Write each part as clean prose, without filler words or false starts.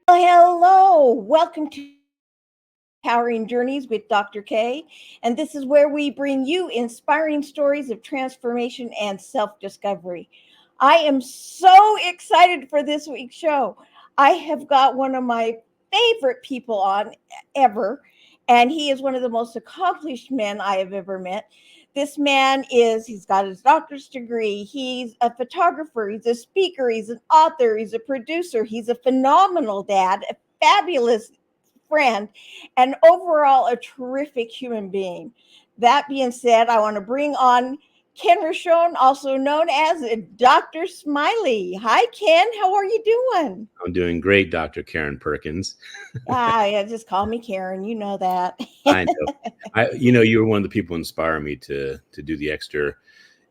Hello, welcome to Powering Journeys with Dr. K. And this is where we bring you inspiring stories of transformation and self-discovery. I am so excited for this week's show. I have got one of my favorite people on ever, and he is one of the most accomplished men I have ever met. This man he's got his doctor's degree. He's a photographer. He's a speaker. He's an author. He's a producer. He's a phenomenal dad, a fabulous friend, and overall a terrific human being. That being said, I want to bring on Ken Rochon, also known as Dr. Smiley. Hi, Ken. How are you doing? I'm doing great, Dr. Karen Perkins. Yeah, just call me Karen. You know that. I know. You were one of the people who inspired me to do the extra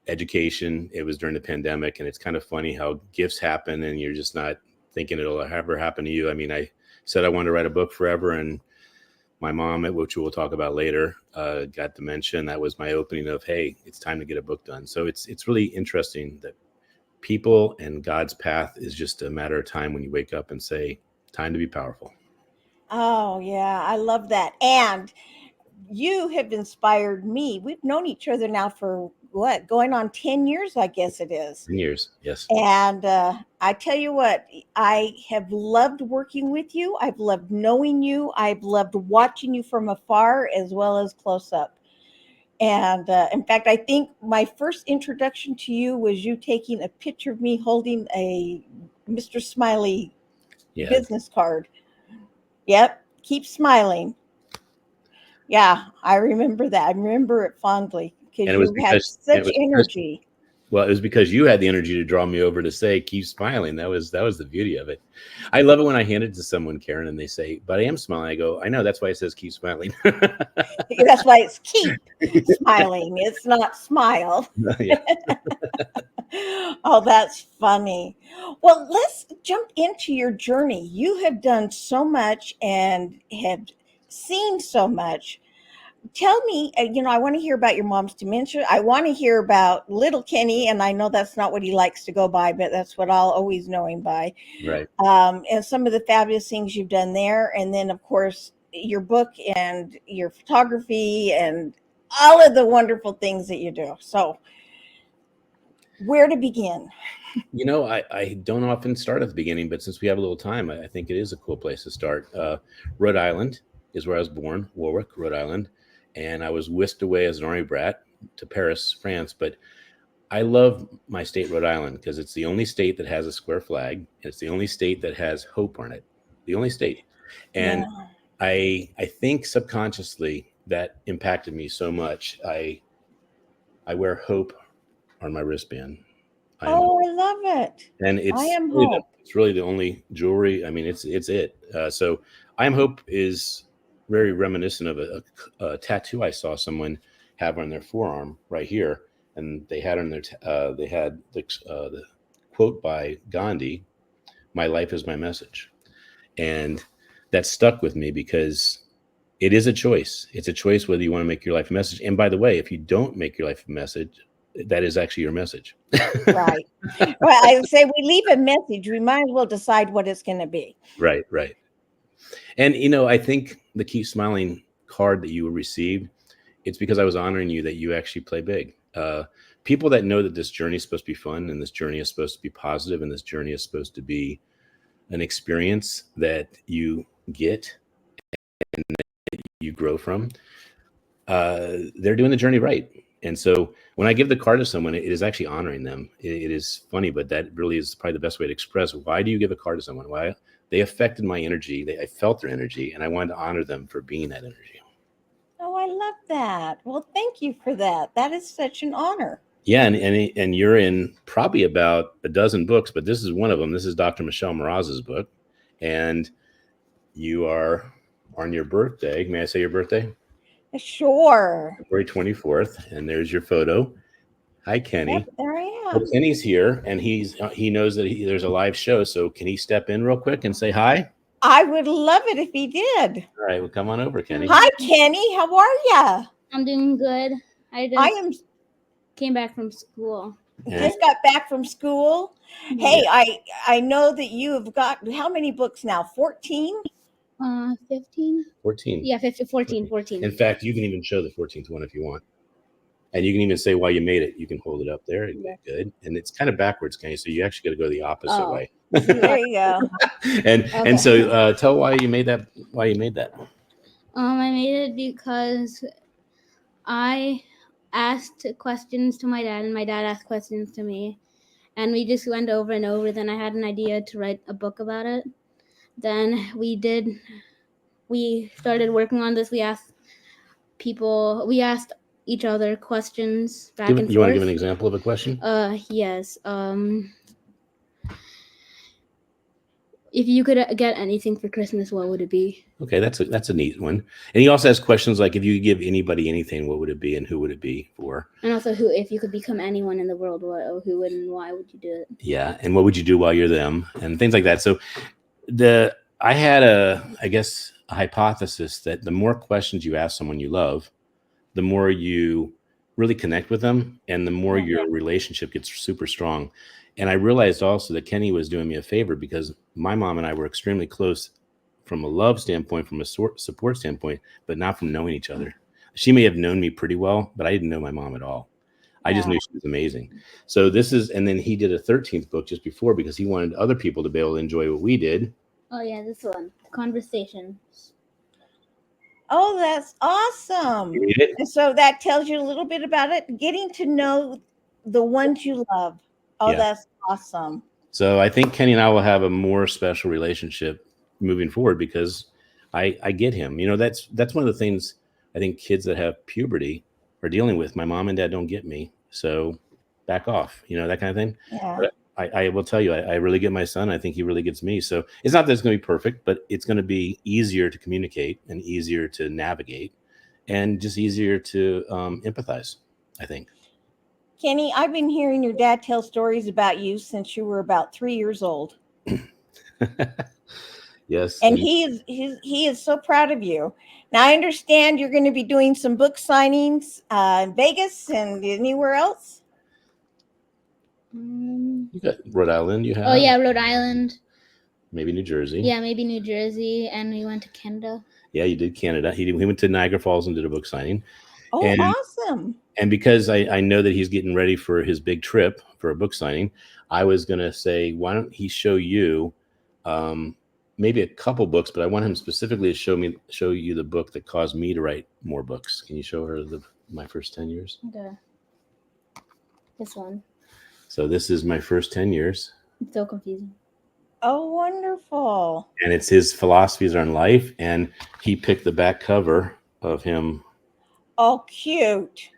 education. It was during the pandemic, and it's kind of funny how gifts happen, and you're just not thinking it'll ever happen to you. I mean, I said I wanted to write a book forever, and my mom, which we'll talk about later, got dementia, and that was my opening of, hey, it's time to get a book done. So it's really interesting that people and God's path is just a matter of time when you wake up and say, time to be powerful. Oh, yeah, I love that. And you have inspired me. We've known each other now for going on 10 years, I guess it is. 10 years, yes. And I tell you what, I have loved working with you. I've loved knowing you. I've loved watching you from afar as well as close up. And in fact, I think my first introduction to you was you taking a picture of me holding a Mr. Smiley business card. Yep, keep smiling. Yeah, I remember that. I remember it fondly because you had such energy. Well, it was because you had the energy to draw me over to say, keep smiling. That was the beauty of it. I love it when I hand it to someone, Karen, and they say, but I am smiling. I go, I know, that's why it says keep smiling. That's why it's keep smiling. It's not smile. Oh, that's funny. Well, let's jump into your journey. You have done so much and have seen so much. Tell me, I want to hear about your mom's dementia. I want to hear about little Kenny, and I know that's not what he likes to go by, but that's what I'll always know him by. Right. And some of the fabulous things you've done there. And then, of course, your book and your photography and all of the wonderful things that you do. So where to begin? I don't often start at the beginning, but since we have a little time, I think it is a cool place to start. Rhode Island is where I was born, Warwick, Rhode Island. And I was whisked away as an army brat to Paris, France. But I love my state, Rhode Island, because it's the only state that has a square flag. It's the only state that has hope on it. The only state. And yeah. I think subconsciously that impacted me so much. I wear hope on my wristband. I love it. And I am hope. It's really the only jewelry. I mean, it's it. So I am hope is very reminiscent of a tattoo I saw someone have on their forearm right here, and they had on their they had the quote by Gandhi, "My life is my message," and that stuck with me because it is a choice. It's a choice whether you want to make your life a message. And by the way, if you don't make your life a message, that is actually your message. Right. Well, I would say we leave a message. We might as well decide what it's going to be. Right. And, I think the Keep Smiling card that you received, it's because I was honoring you that you actually play big. People that know that this journey is supposed to be fun and this journey is supposed to be positive and this journey is supposed to be an experience that you get and that you grow from, they're doing the journey right. And so when I give the card to someone, it is actually honoring them. It is funny, but that really is probably the best way to express why do you give a card to someone? Why? They affected my energy. I felt their energy, and I wanted to honor them for being that energy. Oh, I love that. Well, thank you for that. That is such an honor. Yeah, and you're in probably about a dozen books, but this is one of them. This is Dr. Michelle Mraz's book, and you are on your birthday. May I say your birthday? Sure. February 24th, and there's your photo. Hi, Kenny. Yep, there I am. Well, Kenny's here, and he knows that there's a live show, so can he step in real quick and say hi? I would love it if he did. All right, well, come on over, Kenny. Hi, Kenny. How are you? I'm doing good. I came back from school. Just got back from school. Hey, I know that you have got how many books now? 14? 15. 14. Yeah, 15, 14. In fact, you can even show the 14th one if you want. And you can even say why you made it. You can hold it up there. Yeah. Good. And it's kind of backwards, Kenny. So you actually got to go the opposite way. There you go. And so tell why you made that. Why you made that? I made it because I asked questions to my dad, and my dad asked questions to me, and we just went over and over. Then I had an idea to write a book about it. Then we started working on this. We asked each other questions back and forth. You want to give an example of a question? Yes. If you could get anything for Christmas, what would it be? Okay, that's a neat one. And he also has questions like, if you could give anybody anything, what would it be, and who would it be for? And also, if you could become anyone in the world, who would and why would you do it? Yeah, and what would you do while you're them, and things like that. So I had a hypothesis that the more questions you ask someone you love, the more you really connect with them, and the more your relationship gets super strong. And I realized also that Kenny was doing me a favor, because my mom and I were extremely close from a love standpoint, from a support standpoint, but not from knowing each other. She may have known me pretty well, but I didn't know my mom at all. I just knew she was amazing. So and then he did a 13th book just before, because he wanted other people to be able to enjoy what we did. Oh yeah, this one, Conversations. Oh, that's awesome. You read it? And so that tells you a little bit about it, getting to know the ones you love. Oh, that's awesome. So I think Kenny and I will have a more special relationship moving forward, because I get him. That's one of the things I think kids that have puberty are dealing with. My mom and dad don't get me, so back off, that kind of thing. Yeah. But I will tell you, I really get my son. I think he really gets me. So it's not that it's going to be perfect, but it's going to be easier to communicate and easier to navigate, and just easier to empathize, I think. Kenny, I've been hearing your dad tell stories about you since you were about 3 years old. Yes. And he is so proud of you. Now, I understand you're going to be doing some book signings in Vegas and anywhere else. You got Rhode Island. You have. Oh yeah, Rhode Island. Maybe New Jersey. Yeah, maybe New Jersey, and we went to Canada. Yeah, you did Canada. He went to Niagara Falls and did a book signing. Oh, awesome. And because I know that he's getting ready for his big trip for a book signing, I was going to say, why don't he show you maybe a couple books, but I want him specifically to show you the book that caused me to write more books. Can you show her my first 10 years? Okay. This one. So this is my first 10 years. It's so confusing. Oh, wonderful. And it's his philosophies on life. And he picked the back cover of him. Oh, cute.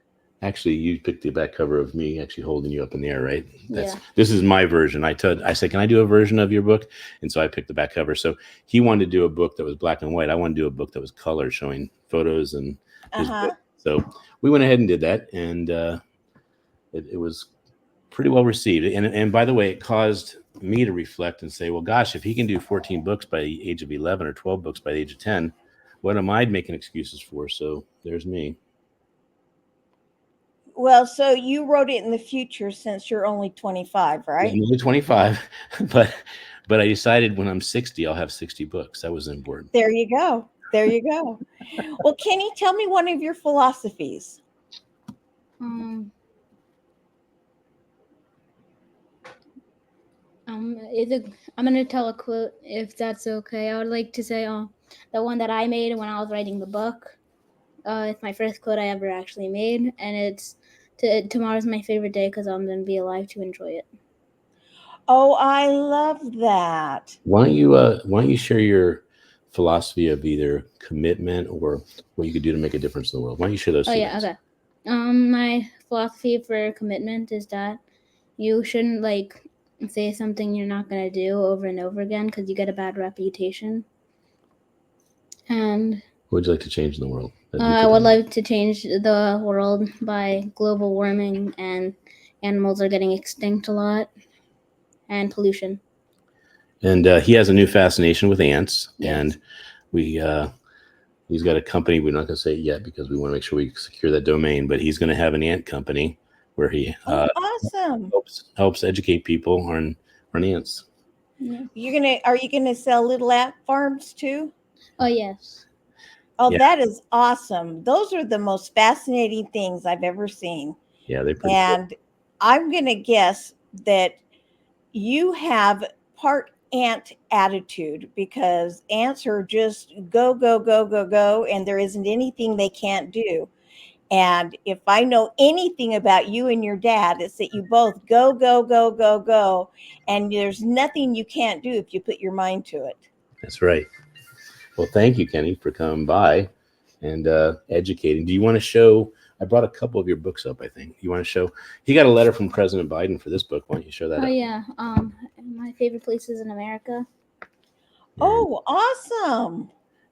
Actually, you picked the back cover of me actually holding you up in the air, right? Yeah. This is my version. I said, can I do a version of your book? And so I picked the back cover. So he wanted to do a book that was black and white. I wanted to do a book that was color, showing photos and his book. So we went ahead and did that. And it was pretty well received. And by the way, it caused me to reflect and say, well, gosh, if he can do 14 books by the age of 11 or 12 books by the age of 10, what am I making excuses for? So there's me. Well, so you wrote it in the future since you're only 25, right? I'm only 25, but I decided when I'm 60, I'll have 60 books. That was important. There you go. There you go. Well, Kenny, tell me one of your philosophies. I'm going to tell a quote, if that's okay. I would like to say the one that I made when I was writing the book. It's my first quote I ever actually made, and it's tomorrow's my favorite day because I'm going to be alive to enjoy it. Oh, I love that. Why don't you share your philosophy of either commitment or what you could do to make a difference in the world? Why don't you share those? Okay. My philosophy for commitment is that you shouldn't say something you're not going to do over and over again because you get a bad reputation. And what would you like to change in the world? I would like to change the world by global warming, and animals are getting extinct a lot, and pollution. And he has a new fascination with ants. Yes. And he's got a company. We're not going to say it yet because we want to make sure we secure that domain, but he's going to have an ant company where he awesome. helps educate people on ants. Yeah. Are you gonna sell little ant farms too? Oh yes. Oh, Yeah. that is awesome. Those are the most fascinating things I've ever seen. Yeah, they're pretty cool. And I'm gonna guess that you have part ant attitude, because ants are just go, go, go, go, go, and there isn't anything they can't do. And if I know anything about you and your dad, it's that you both go, go, go, go, go, and there's nothing you can't do if you put your mind to it. That's right. Well, thank you, Kenny, for coming by and educating. Do you want to show? I brought a couple of your books up, I think. You want to show? He got a letter from President Biden for this book. Why don't you show that Oh up? yeah. My favorite places in America. Oh, awesome.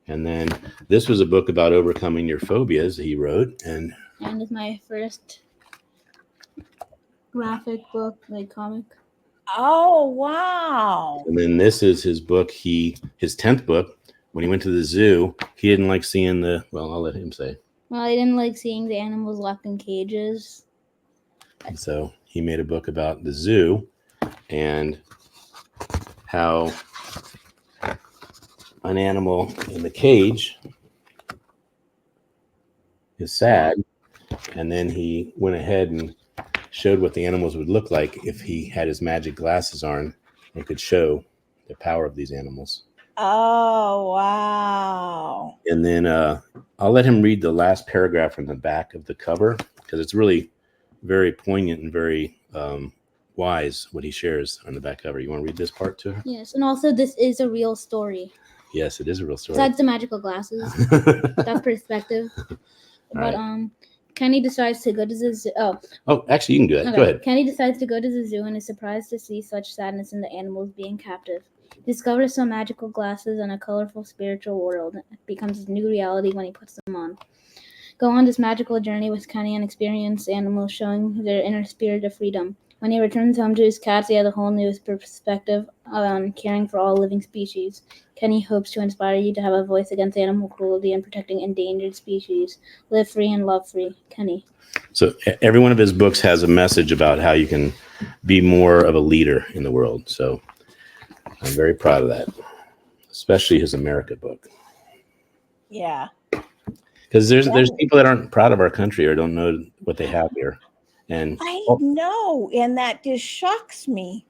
And then this was a book about overcoming your phobias he wrote. And it's my first graphic book, like comic. Oh, wow. And then this is his book. His 10th book. When he went to the zoo, he didn't like seeing well, I'll let him say. Well, I didn't like seeing the animals locked in cages. And so he made a book about the zoo and how an animal in the cage is sad. And then he went ahead and showed what the animals would look like if he had his magic glasses on and could show the power of these animals. Oh, wow. And then I'll let him read the last paragraph from the back of the cover, because it's really very poignant and very wise what he shares on the back cover. You want to read this part to her? Yes, and also this is a real story. Yes, it is a real story. Besides the magical glasses, that's perspective. But Kenny decides to go to the zoo. Oh, actually, you can do that. Okay. Go ahead. Kenny decides to go to the zoo and is surprised to see such sadness in the animals being captive. He discovers some magical glasses and a colorful spiritual world. It becomes his new reality when he puts them on. Go on this magical journey with Kenny and experience animals showing their inner spirit of freedom. When he returns home to his cats, he has a whole new perspective on caring for all living species. Kenny hopes to inspire you to have a voice against animal cruelty and protecting endangered species. Live free and love free. Kenny. So every one of his books has a message about how you can be more of a leader in the world. So I'm very proud of that, especially his America book. Yeah. Because there's people that aren't proud of our country or don't know what they have here. And I know, and that just shocks me.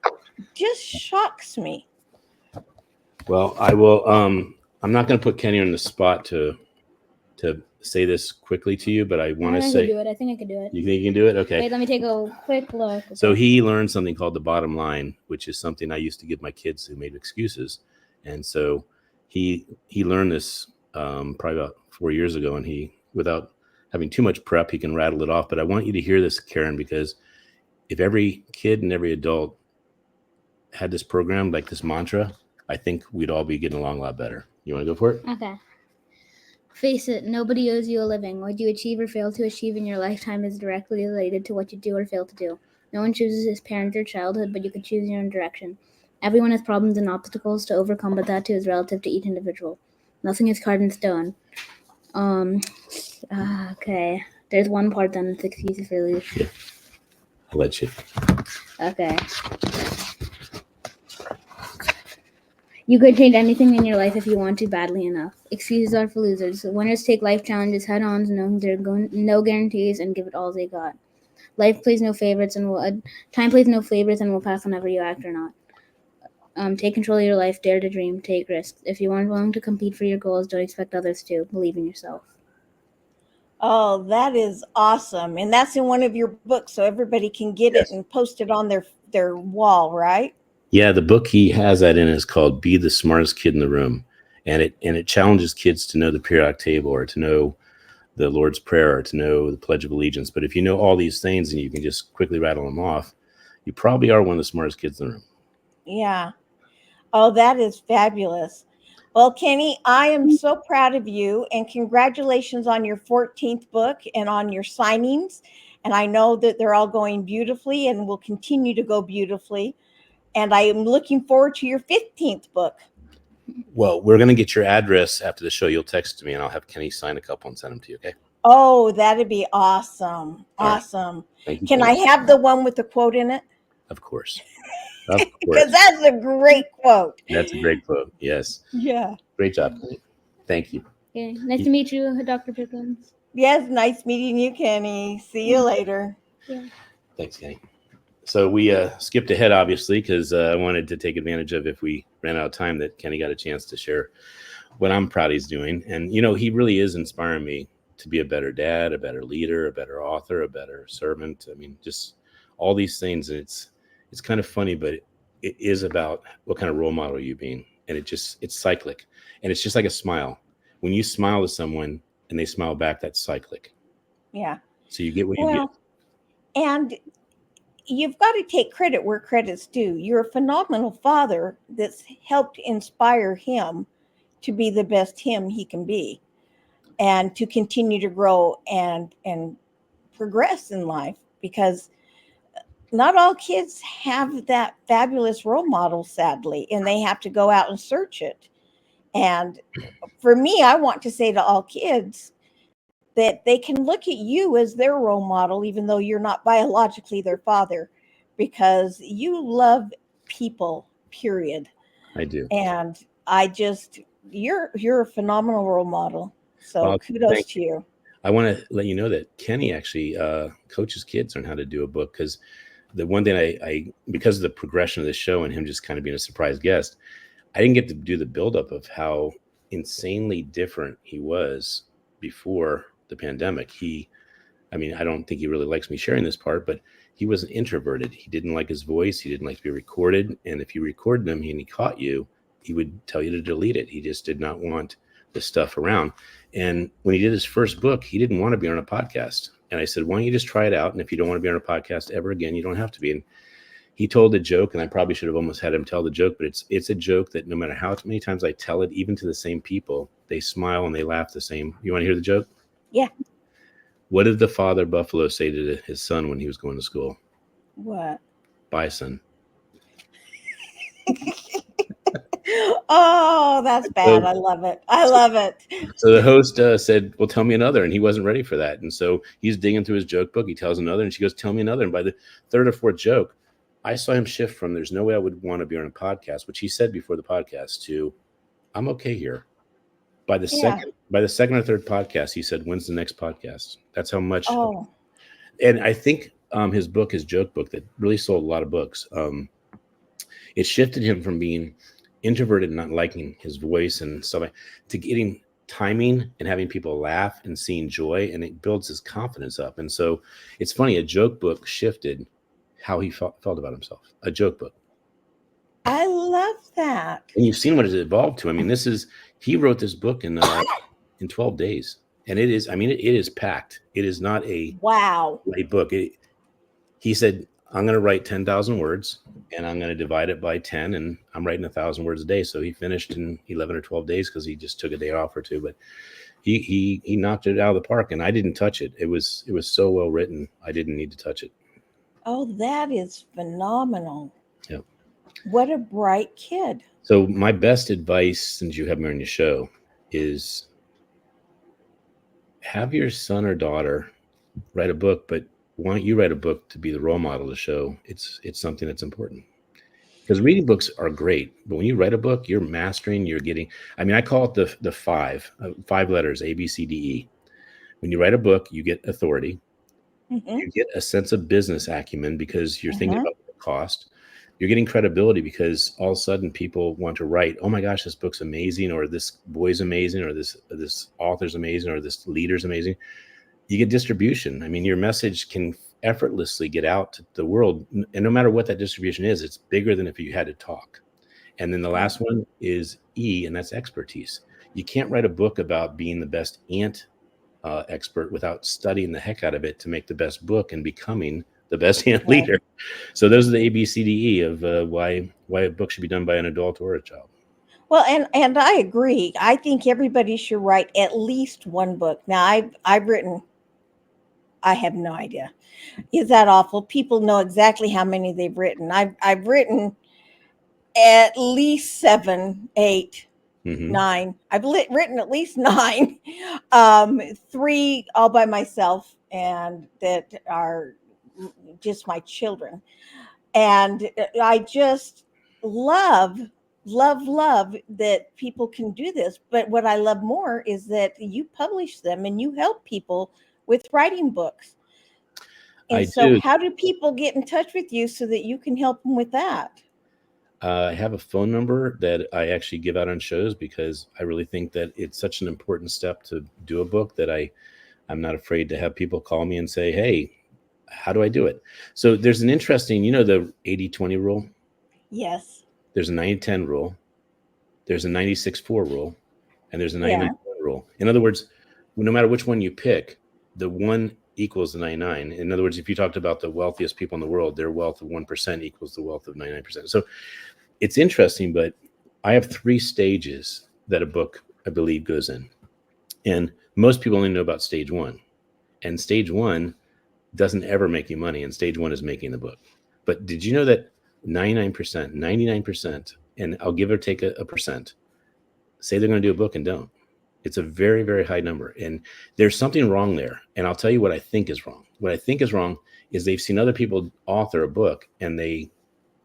Just shocks me. Well, I will. I'm not going to put Kenny on the spot to say this quickly to you, but I want to say. I think I can do it. You think you can do it? Okay. Wait, let me take a quick look. So he learned something called the bottom line, which is something I used to give my kids who made excuses, and so he learned this probably about 4 years ago, and he, without having too much prep, he can rattle it off. But I want you to hear this, Karen, because if every kid and every adult had this program, like this mantra, I think we'd all be getting along a lot better. You want to go for it? Okay. Face it, nobody owes you a living. What you achieve or fail to achieve in your lifetime is directly related to what you do or fail to do. No one chooses his parent or childhood, but you can choose your own direction. Everyone has problems and obstacles to overcome, but that too is relative to each individual. Nothing is carved in stone. Okay. There's one part then it's excuses for leave. Yeah. I'll let you. Okay. You could change anything in your life if you want to badly enough. Excuses are for losers. Winners take life challenges head on, knowing there are no guarantees, and give it all they got. Life plays no favorites, time plays no favorites, and will pass whenever you act or not. Take control of your life. Dare to dream. Take risks. If you aren't willing to compete for your goals, don't expect others to. Believe in yourself. Oh, that is awesome. And that's in one of your books, so everybody can get it and post it on their wall, right? Yeah, the book he has that in is called "Be the Smartest Kid in the Room," and it challenges kids to know the periodic table, or to know the Lord's Prayer, or to know the Pledge of Allegiance. But if you know all these things and you can just quickly rattle them off, you probably are one of the smartest kids in the room. Yeah. Oh, that is fabulous. Well, Kenny, I am so proud of you, and congratulations on your 14th book and on your signings. And I know that they're all going beautifully and will continue to go beautifully. And I am looking forward to your 15th book. Well, we're going to get your address after the show. You'll text me, and I'll have Kenny sign a couple and send them to you, okay? Oh, that'd be awesome. All right. Awesome. Thank you, Can I Kenny. have the one with the quote in it? Of course. Of Because course. that's a great quote. That's a great quote. Yes. Yeah. Great job, Kenny. Thank you. Okay. Nice to meet you, Dr. Perkins. Yes, nice meeting you, Kenny. See you later. Yeah. Thanks, Kenny. So we skipped ahead, obviously, because I wanted to take advantage of, if we ran out of time, that Kenny got a chance to share what I'm proud he's doing. And, he really is inspiring me to be a better dad, a better leader, a better author, a better servant. I mean, just all these things. And it's kind of funny, but it is about what kind of role model are you being. And it's cyclic. And it's just like a smile. When you smile to someone and they smile back, that's cyclic. Yeah. So you get what you get. Well, and you've got to take credit where credit's due. You're a phenomenal father that's helped inspire him to be the best him he can be, and to continue to grow and progress in life, because not all kids have that fabulous role model, sadly, and they have to go out and search it. And for me, I want to say to all kids that they can look at you as their role model, even though you're not biologically their father, because you love people, period. I do. And you're a phenomenal role model. So Well, kudos thank to you. I want to let you know that Kenny actually coaches kids on how to do a book, because the one thing I because of the progression of the show and him just kind of being a surprise guest, I didn't get to do the buildup of how insanely different he was before the pandemic. I don't think he really likes me sharing this part, but he was introverted. He didn't like his voice. He didn't like to be recorded. And if you recorded him and he caught you, he would tell you to delete it. He just did not want the stuff around. And when he did his first book, he didn't want to be on a podcast. And I said, why don't you just try it out? And if you don't want to be on a podcast ever again, you don't have to be. And he told a joke, and I probably should have almost had him tell the joke, but it's a joke that no matter how many times I tell it, even to the same people, they smile and they laugh the same. You want to hear the joke? Yeah. What did the father buffalo say to his son when he was going to school? What? Bye, son. Oh, that's bad. I love it. I love it. So the host said, well, tell me another. And he wasn't ready for that. And so he's digging through his joke book. He tells another, and she goes, tell me another. And by the third or fourth joke, I saw him shift from there's no way I would want to be on a podcast, which he said before the podcast, to I'm okay here. By the second or third podcast, he said, when's the next podcast? That's how much. Oh. And I think his joke book that really sold a lot of books, it shifted him from being introverted and not liking his voice and stuff to getting timing and having people laugh and seeing joy, and it builds his confidence up. And so it's funny, a joke book shifted how he felt about himself. A joke book. I love that. And you've seen what it evolved to. I mean, he wrote this book in 12 days, and it is packed. It is not a light book. He said, I'm going to write 10,000 words, and I'm going to divide it by 10, and I'm writing 1,000 words a day. So he finished in 11 or 12 days because he just took a day off or two. But he knocked it out of the park, and I didn't touch it. It was so well written. I didn't need to touch it. Oh, that is phenomenal. Yep. What a bright kid. So my best advice, since you have me on your show, is have your son or daughter write a book, but why don't you write a book to be the role model to show it's something that's important? Because reading books are great, but when you write a book, you're mastering, you're getting, I call it the five letters, A, B, C, D, E. When you write a book, you get authority. Mm-hmm. You get a sense of business acumen because you're thinking about the cost. You're getting credibility because all of a sudden people want to write, oh my gosh, this book's amazing, or this boy's amazing, or this author's amazing, or this leader's amazing. You get distribution. Your message can effortlessly get out to the world. And no matter what that distribution is, it's bigger than if you had to talk. And then the last one is E, and that's expertise. You can't write a book about being the best ant expert without studying the heck out of it to make the best book and becoming the best ant leader. So those are the A, B, C, D, E of why a book should be done by an adult or a child. Well, and I agree. I think everybody should write at least one book. Now, I've written, I have no idea. Is that awful? People know exactly how many they've written. I've written at least 7, 8. Mm-hmm. 9. I've written at least 9. 3 all by myself, and that are just my children. And I just love, love that people can do this. But what I love more is that you publish them and you help people with writing books. And I so, do. how do people get in touch with you so that you can help them with that? I have a phone number that I actually give out on shows because I really think that it's such an important step to do a book that I'm not afraid to have people call me and say, hey, how do I do it? So there's an interesting, the 80-20 rule. Yes. There's a 90-10 rule. There's a 96-4 rule. And there's a 99 Yeah. rule. In other words, no matter which one you pick, the 1 equals the 99. In other words, if you talked about the wealthiest people in the world, their wealth of 1% equals the wealth of 99%. So it's interesting, but I have 3 stages that a book, I believe, goes in. And most people only know about stage 1. And stage 1 doesn't ever make you money. And stage 1 is making the book. But did you know that 99%, 99%, and I'll give or take a percent, say they're going to do a book and don't? It's a very, very high number. And there's something wrong there. And I'll tell you what I think is wrong. What I think is wrong is they've seen other people author a book and they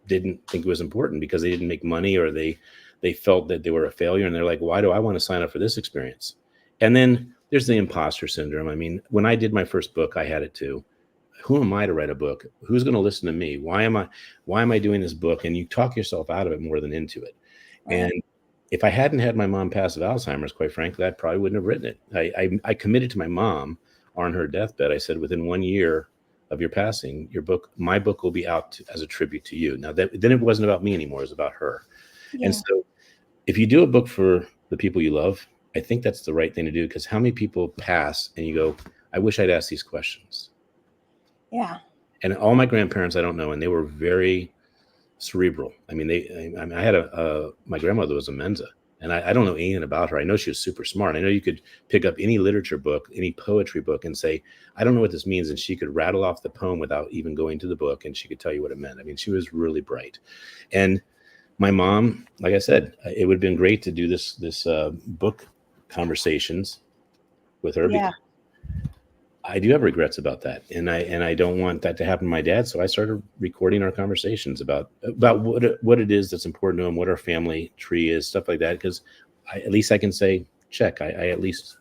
didn't think it was important because they didn't make money, or they felt that they were a failure. And they're like, why do I want to sign up for this experience? And then there's the imposter syndrome. I mean, when I did my first book, I had it too. Who am I to write a book? Who's going to listen to me? Why am I doing this book? And you talk yourself out of it more than into it. Right. And if I hadn't had my mom pass of Alzheimer's, quite frankly, I probably wouldn't have written it. I committed to my mom on her deathbed. I said, within 1 year of your passing, my book will be out as a tribute to you. Now then it wasn't about me anymore. It was about her. Yeah. And so if you do a book for the people you love, I think that's the right thing to do, because how many people pass and you go, I wish I'd asked these questions. Yeah. And all my grandparents, I don't know. And they were very cerebral. I mean, I had my grandmother was a Mensa, and I don't know anything about her. I know she was super smart. I know you could pick up any literature book, any poetry book, and say, I don't know what this means. And she could rattle off the poem without even going to the book, and she could tell you what it meant. I mean, she was really bright. And my mom, like I said, it would have been great to do this book conversations with her. Yeah. Because I do have regrets about that. And I don't want that to happen to my dad. So I started recording our conversations about what it is that's important to him, what our family tree is, stuff like that. Because at least I can say, check. I at least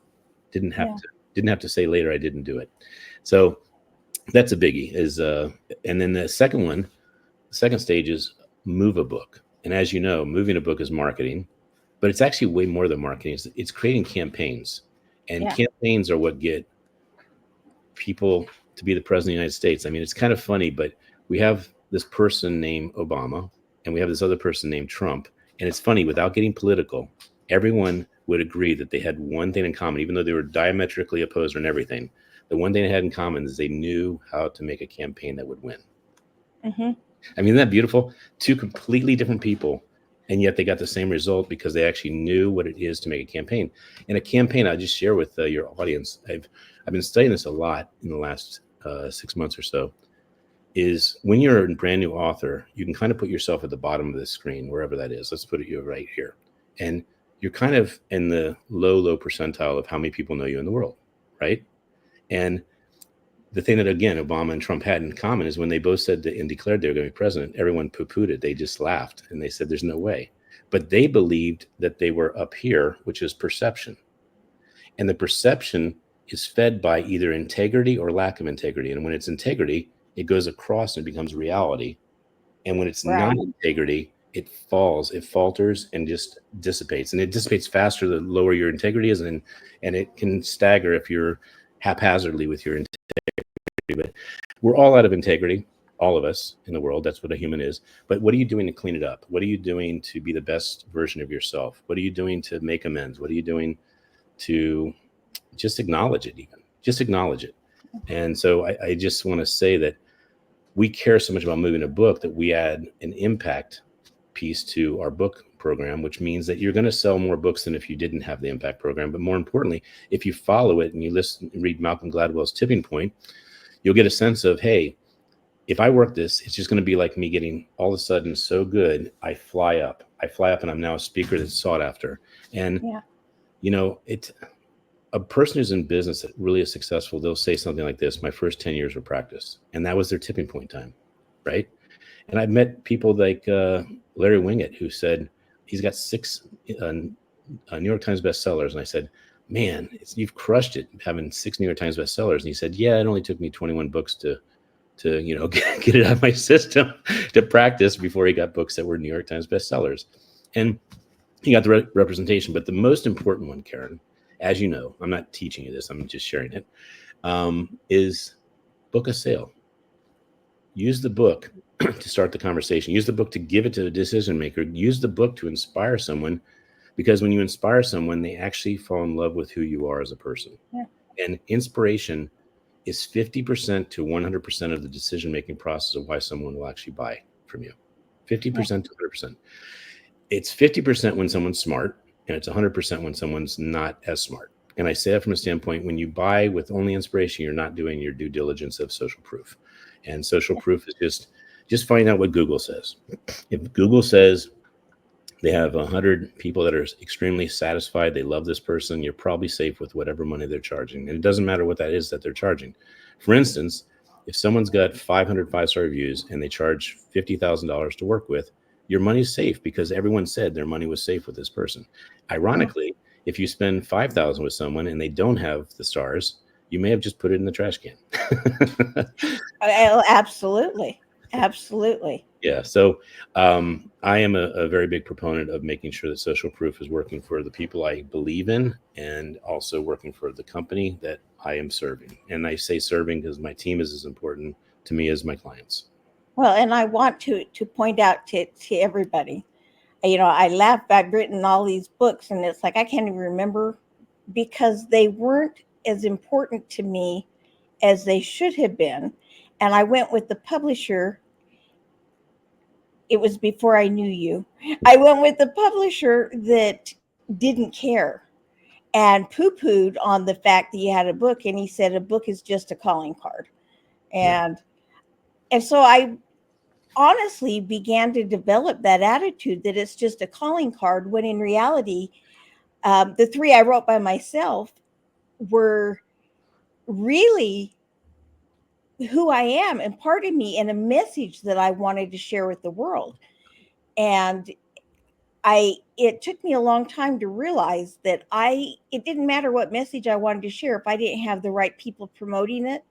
didn't have to say later I didn't do it. So that's a biggie. And then the second stage is move a book. And as you know, moving a book is marketing, but it's actually way more than marketing. It's creating campaigns, and campaigns are what get people to be the president of the United States. I mean, it's kind of funny, but we have this person named Obama and we have this other person named Trump. And it's funny, without getting political, everyone would agree that they had one thing in common, even though they were diametrically opposed on everything. The one thing they had in common is they knew how to make a campaign that would win. Mm-hmm. I mean, isn't that beautiful? 2 completely different people, and yet they got the same result because they actually knew what it is to make a campaign. And a campaign, I'll just share with your audience, I've been studying this a lot in the last 6 months or so, is when you're a brand new author, you can kind of put yourself at the bottom of the screen, wherever that is. Let's put you right here. And you're kind of in the low percentile of how many people know you in the world, right? And the thing that, again, Obama and Trump had in common is when they both said and declared they were going to be president, everyone poo-pooed it. They just laughed and they said, there's no way. But they believed that they were up here, which is perception. And the perception is fed by either integrity or lack of integrity. And when it's integrity, it goes across and becomes reality. And when it's not integrity, it falls, it falters and just dissipates. And it dissipates faster the lower your integrity is. And it can stagger if you're haphazardly with your integrity. But we're all out of integrity, all of us in the world. That's what a human is. But what are you doing to clean it up? What are you doing to be the best version of yourself? What are you doing to make amends? What are you doing to just acknowledge it? Even just acknowledge it. And so I just want to say that we care so much about moving a book that we add an impact piece to our book program, which means that you're going to sell more books than if you didn't have the impact program. But more importantly, if you follow it and you read Malcolm Gladwell's Tipping Point, you'll get a sense of, hey, if I work this, it's just going to be like me getting all of a sudden so good. I fly up and I'm now a speaker that's sought after. And, Yeah. you know, a person who's in business that really is successful, they'll say something like this: my first 10 years of practice. And that was their tipping point time. Right. And I've met people like Larry Winget, who said he's got 6 New York Times bestsellers. And I said, man, you've crushed it having 6 New York Times bestsellers. And he said, yeah, it only took me 21 books to you know, get it out of my system to practice before he got books that were New York Times bestsellers. And he got the representation. But the most important one, Karen, as you know, I'm not teaching you this, I'm just sharing it, is book a sale. Use the book to start the conversation. Use the book to give it to the decision maker. Use the book to inspire someone, because when you inspire someone, they actually fall in love with who you are as a person. Yeah. And inspiration is 50% to 100% of the decision-making process of why someone will actually buy from you. 50% to 100%. It's 50% when someone's smart, and it's 100% when someone's not as smart. And I say that from a standpoint, when you buy with only inspiration, you're not doing your due diligence of social proof. And social proof is just find out what Google says. If Google says they have 100 people that are extremely satisfied, they love this person, you're probably safe with whatever money they're charging. And it doesn't matter what that is that they're charging. For instance, if someone's got 500 5-star reviews and they charge $50,000 to work with, your money's safe because everyone said their money was safe with this person. Ironically, if you spend $5,000 with someone and they don't have the stars, you may have just put it in the trash can. Absolutely. Absolutely. Yeah. So I am a very big proponent of making sure that social proof is working for the people I believe in, and also working for the company that I am serving. And I say serving because my team is as important to me as my clients. Well, and I want to point out to everybody, you know, I laugh, I've written all these books and it's like I can't even remember, because they weren't as important to me as they should have been. And I went with the publisher. It was before I knew you. I went with the publisher that didn't care and poo-pooed on the fact that you had a book. And he said, a book is just a calling card. And so I honestly began to develop that attitude that it's just a calling card, when in reality, the 3 I wrote by myself were really who I am and part of me, and a message that I wanted to share with the world. And it took me a long time to realize that it didn't matter what message I wanted to share if I didn't have the right people promoting it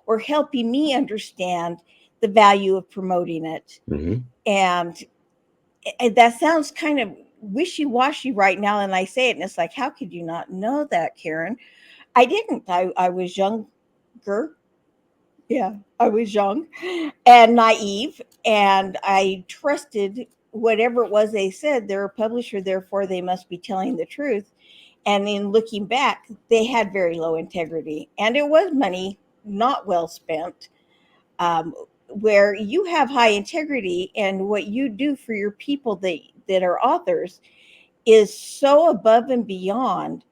or helping me understand the value of promoting it. Mm-hmm. And that sounds kind of wishy-washy right now, and I say it and it's like, how could you not know that, Karen? I didn't. I was younger. Yeah, I was young and naive, and I trusted whatever it was they said. They're a publisher, therefore they must be telling the truth. And in looking back, they had very low integrity, and it was money not well spent. Where you have high integrity and what you do for your people that are authors is so above and beyond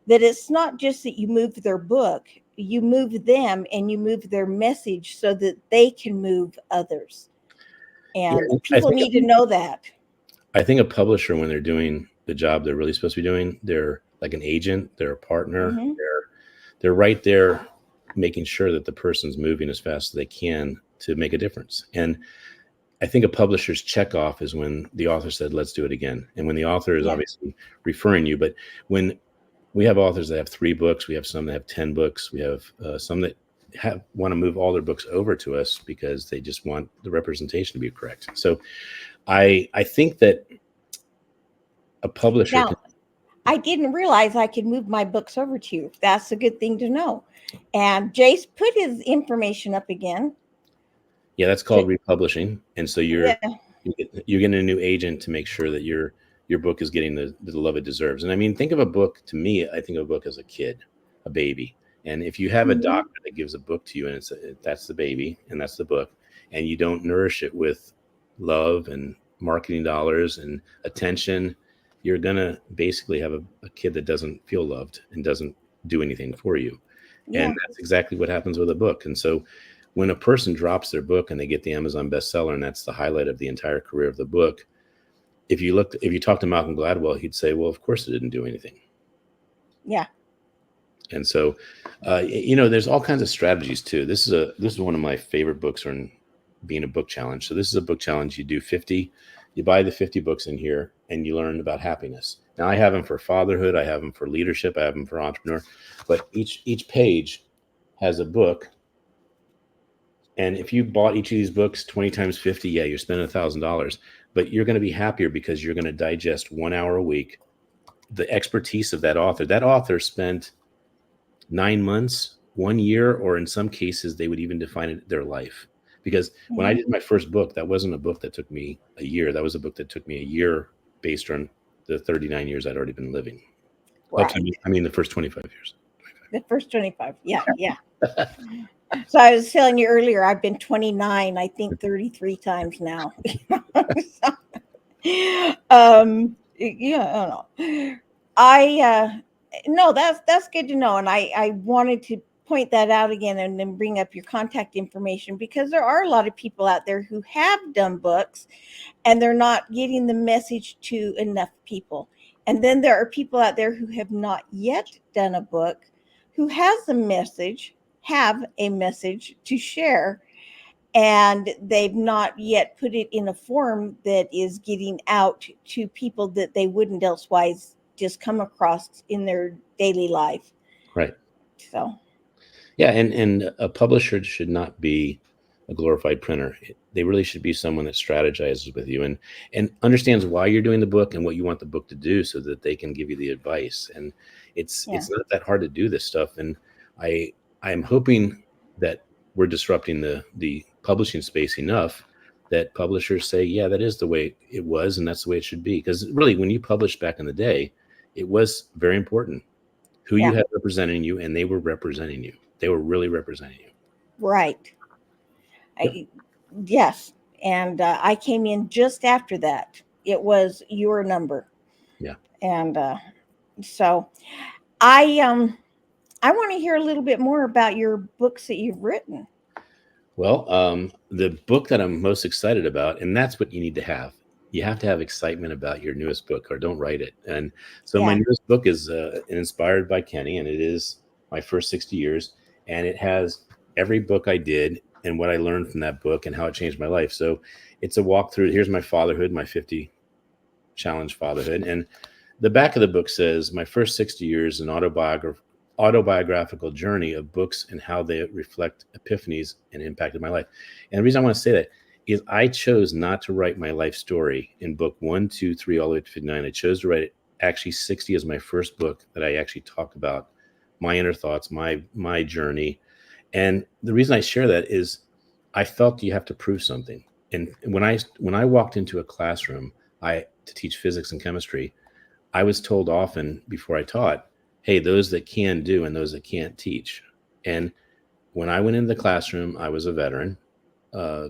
that it's not just that you move their book, you move them and you move their message so that they can move others. And people need to know that. I think a publisher, when they're doing the job they're really supposed to be doing, they're like an agent, they're a partner, Mm-hmm. they're right there making sure that the person's moving as fast as they can to make a difference. And I think a publisher's checkoff is when the author said, let's do it again. And when the author is obviously referring you, but when we have authors that have 3 books, we have some that have 10 books, we have some that want to move all their books over to us because they just want the representation to be correct. So I think that a publisher now, I didn't realize I could move my books over to you. That's a good thing to know. And Jace put his information up again. Yeah, that's called republishing. And so you're getting a new agent to make sure that your book is getting the love it deserves. And I mean, think of a book, to me, I think of a book as a kid, a baby. And if you have a doctor that gives a book to you and that's the baby and that's the book, and you don't nourish it with love and marketing dollars and attention, you're going to basically have a kid that doesn't feel loved and doesn't do anything for you. Yeah. And that's exactly what happens with a book. And so when a person drops their book and they get the Amazon bestseller, and that's the highlight of the entire career of the book, if you talk to Malcolm Gladwell, he'd say, well, of course it didn't do anything. Yeah. And so, there's all kinds of strategies too. This is one of my favorite books on being a book challenge. So this is a book challenge. You buy the 50 books in here and you learn about happiness. Now I have them for fatherhood. I have them for leadership. I have them for entrepreneur, but each page has a book. And if you bought each of these books 20 times 50, yeah, you're spending $1,000, but you're going to be happier because you're going to digest 1 hour a week, the expertise of that author. That author spent 9 months, 1 year, or in some cases, they would even define it their life. Because when I did my first book, that wasn't a book that took me a year. That was a book that took me a year based on the 39 years I'd already been living. Right. I mean, the first 25 years. The first 25. Yeah. Yeah. So I was telling you earlier, I've been 29, I think 33 times now. Yeah, I don't know. No, that's good to know. And I wanted to point that out again and then bring up your contact information, because there are a lot of people out there who have done books and they're not getting the message to enough people. And then there are people out there who have not yet done a book, who have a message to share, and they've not yet put it in a form that is getting out to people that they wouldn't elsewise just come across in their daily life. Right. So, yeah, and a publisher should not be a glorified printer. They really should be someone that strategizes with you and understands why you're doing the book and what you want the book to do, so that they can give you the advice. And it's not that hard to do this stuff. And I'm hoping that we're disrupting the publishing space enough that publishers say, yeah, that is the way it was, and that's the way it should be. Because really, when you published back in the day, it was very important who you had representing you, and they were representing you. They were really representing you. Right. Yes. And I came in just after that. It was your number. Yeah. And so I want to hear a little bit more about your books that you've written. Well, the book that I'm most excited about, and that's what you need to have. You have to have excitement about your newest book, or don't write it. And so my newest book is inspired by Kenny, and it is my first 60 years. And it has every book I did and what I learned from that book and how it changed my life. So it's a walkthrough. Here's my fatherhood, my 50 challenge fatherhood. And the back of the book says, my first 60 years, an autobiographical journey of books and how they reflect epiphanies and impacted my life. And the reason I want to say that is I chose not to write my life story in book 1, 2, 3, all the way to 59. I chose to write it actually 60 as my first book that I actually talk about my inner thoughts, my journey. And the reason I share that is I felt you have to prove something. And when I walked into a classroom to teach physics and chemistry, I was told often before I taught, hey, those that can do and those that can't teach. And when I went into the classroom, I was a veteran,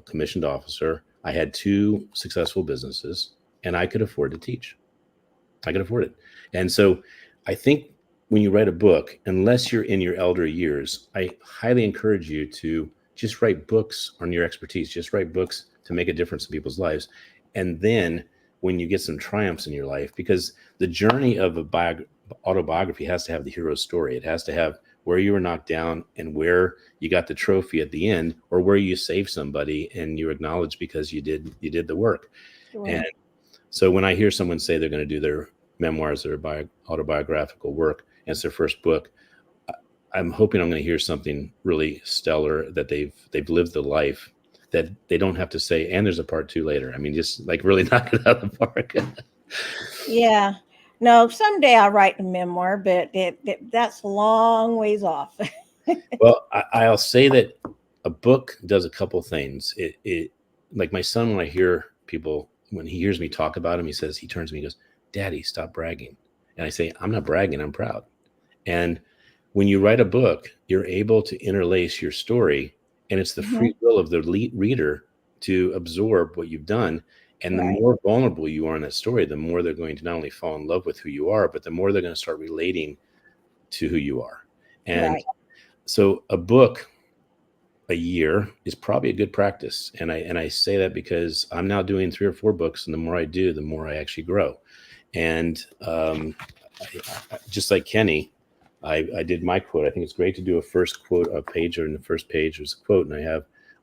commissioned officer. I had 2 successful businesses, and I could afford to teach. I could afford it. And so I think when you write a book, unless you're in your elder years, I highly encourage you to just write books on your expertise. Just write books to make a difference in people's lives. And then when you get some triumphs in your life, because the journey of a autobiography has to have the hero's story. It has to have where you were knocked down and where you got the trophy at the end, or where you saved somebody and you're acknowledged because you did the work. Sure. And so when I hear someone say they're going to do their memoirs or autobiographical work, and it's their first book, I'm hoping I'm going to hear something really stellar, that they've lived the life that they don't have to say, and there's a part 2 later. I mean, just like really knock it out of the park. Yeah. No, someday I'll write a memoir, but that's a long ways off. Well, I'll say that a book does a couple things. It like my son, when I hear people, when he hears me talk about him, he turns to me and goes, "Daddy, stop bragging." And I say, I'm not bragging, I'm proud. And when you write a book, you're able to interlace your story, and it's the free will of the reader to absorb what you've done. And the more vulnerable you are in that story, the more they're going to not only fall in love with who you are, but the more they're going to start relating to who you are. And so a book a year is probably a good practice. And I say that because I'm now doing 3 or 4 books, and the more I do, the more I actually grow. And just like Kenny, I did my quote. I think it's great to do a first quote, a page, or in the first page there's a quote, and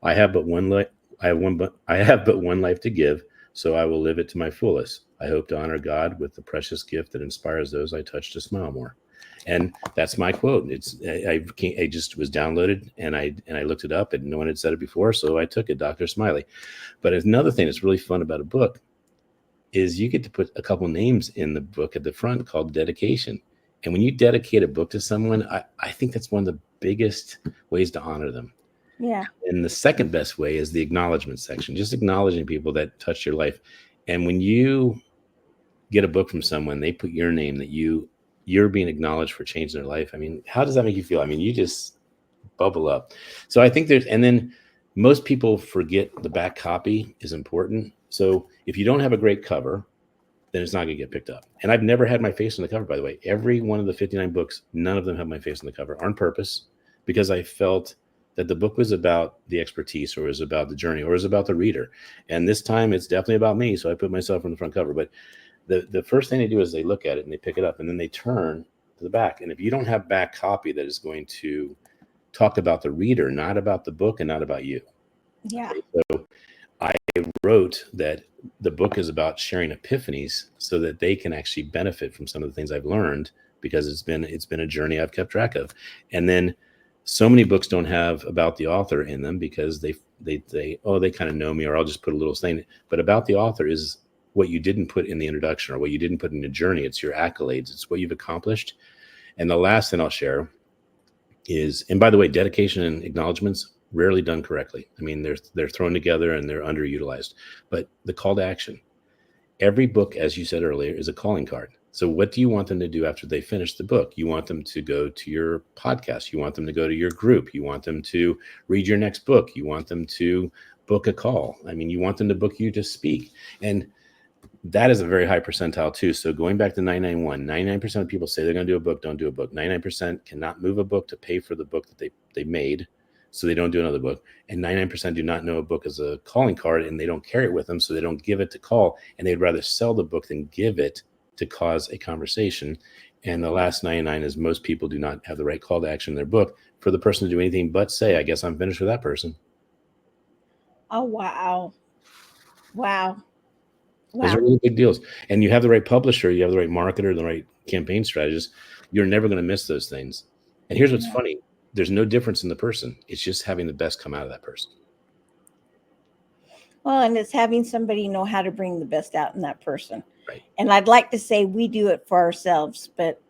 I have but one life. I have but one life to give, so I will live it to my fullest. I hope to honor God with the precious gift that inspires those I touch to smile more. And that's my quote. I just was downloaded, and I looked it up, and no one had said it before, so I took it, Dr. Smiley. But another thing that's really fun about a book is you get to put a couple names in the book at the front called dedication. And when you dedicate a book to someone, I think that's one of the biggest ways to honor them. Yeah. And the second best way is the acknowledgement section, just acknowledging people that touched your life. And when you get a book from someone, they put your name, that you're being acknowledged for changing their life. I mean, how does that make you feel? I mean, you just bubble up. So I think and then most people forget the back copy is important. So if you don't have a great cover, then it's not going to get picked up. And I've never had my face on the cover, by the way. Every one of the 59 books, none of them have my face on the cover on purpose, because I felt that the book was about the expertise, or was about the journey, or was about the reader. And this time it's definitely about me. So I put myself on the front cover. But the first thing they do is they look at it and they pick it up, and then they turn to the back. And if you don't have back copy that is going to talk about the reader, not about the book and not about you. Yeah. So I wrote that the book is about sharing epiphanies so that they can actually benefit from some of the things I've learned, because it's been a journey I've kept track of. And then so many books don't have about the author in them because they kind of know me, or I'll just put a little thing. But about the author is what you didn't put in the introduction, or what you didn't put in the journey. It's your accolades. It's what you've accomplished. And the last thing I'll share is, and by the way, dedication and acknowledgements, rarely done correctly. I mean, they're thrown together and they're underutilized. But the call to action, every book, as you said earlier, is a calling card. So what do you want them to do after they finish the book? You want them to go to your podcast. You want them to go to your group. You want them to read your next book. You want them to book a call. I mean, you want them to book you to speak. And that is a very high percentile too. So going back to 991, 99% of people say they're going to do a book, don't do a book. 99% cannot move a book to pay for the book that they made, so they don't do another book. And 99% do not know a book as a calling card, and they don't carry it with them, so they don't give it to call, and they'd rather sell the book than give it to cause a conversation. And the last 99 is most people do not have the right call to action in their book for the person to do anything but say, I guess I'm finished with that person. Oh, wow. Wow. Those are really big deals. And you have the right publisher, you have the right marketer, the right campaign strategist. You're never going to miss those things. And here's what's funny. There's no difference in the person. It's just having the best come out of that person. Well, and it's having somebody know how to bring the best out in that person. Right. And I'd like to say we do it for ourselves, but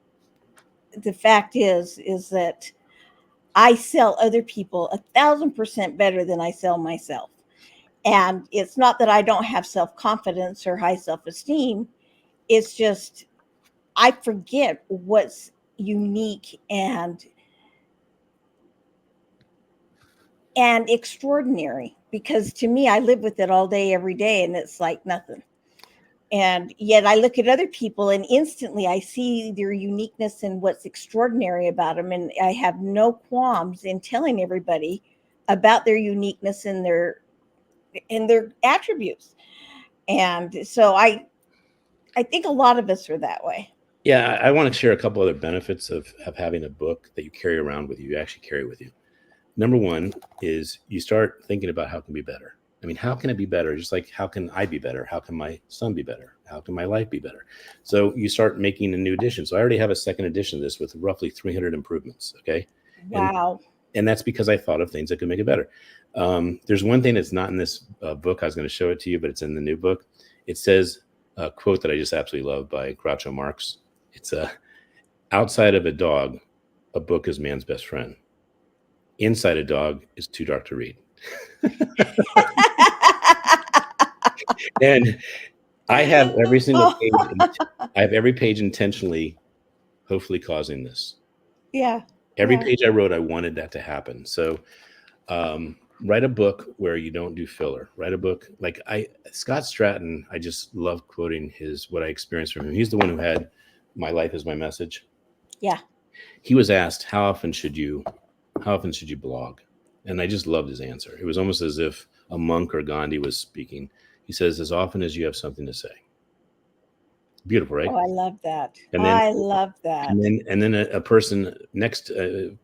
the fact is that I sell other people 1,000% better than I sell myself. And it's not that I don't have self-confidence or high self-esteem. It's just I forget what's unique and extraordinary, because to me, I live with it all day, every day, and it's like nothing. And yet I look at other people and instantly I see their uniqueness and what's extraordinary about them. And I have no qualms in telling everybody about their uniqueness and their attributes. And so I think a lot of us are that way. Yeah, I want to share a couple other benefits of having a book that you carry around with you, you actually carry with you. Number one is you start thinking about how it can be better. I mean, how can it be better? Just like, how can I be better? How can my son be better? How can my life be better? So you start making a new edition. So I already have a second edition of this with roughly 300 improvements. Okay. Wow. And that's because I thought of things that could make it better. There's one thing that's not in this book. I was going to show it to you, but it's in the new book. It says a quote that I just absolutely love by Groucho Marx. It's outside of a dog, a book is man's best friend. Inside a dog is too dark to read. And I have every single page. I have every page intentionally, hopefully causing this. Yeah. Every page I wrote, I wanted that to happen. So write a book where you don't do filler. Write a book like Scott Stratton. I just love quoting what I experienced from him. He's the one who had "My life is my message." Yeah. He was asked, how often should you blog? And I just loved his answer. It was almost as if a monk or Gandhi was speaking. He says, as often as you have something to say. Beautiful, right? Oh, I love that. And then, I love that. and then a person next,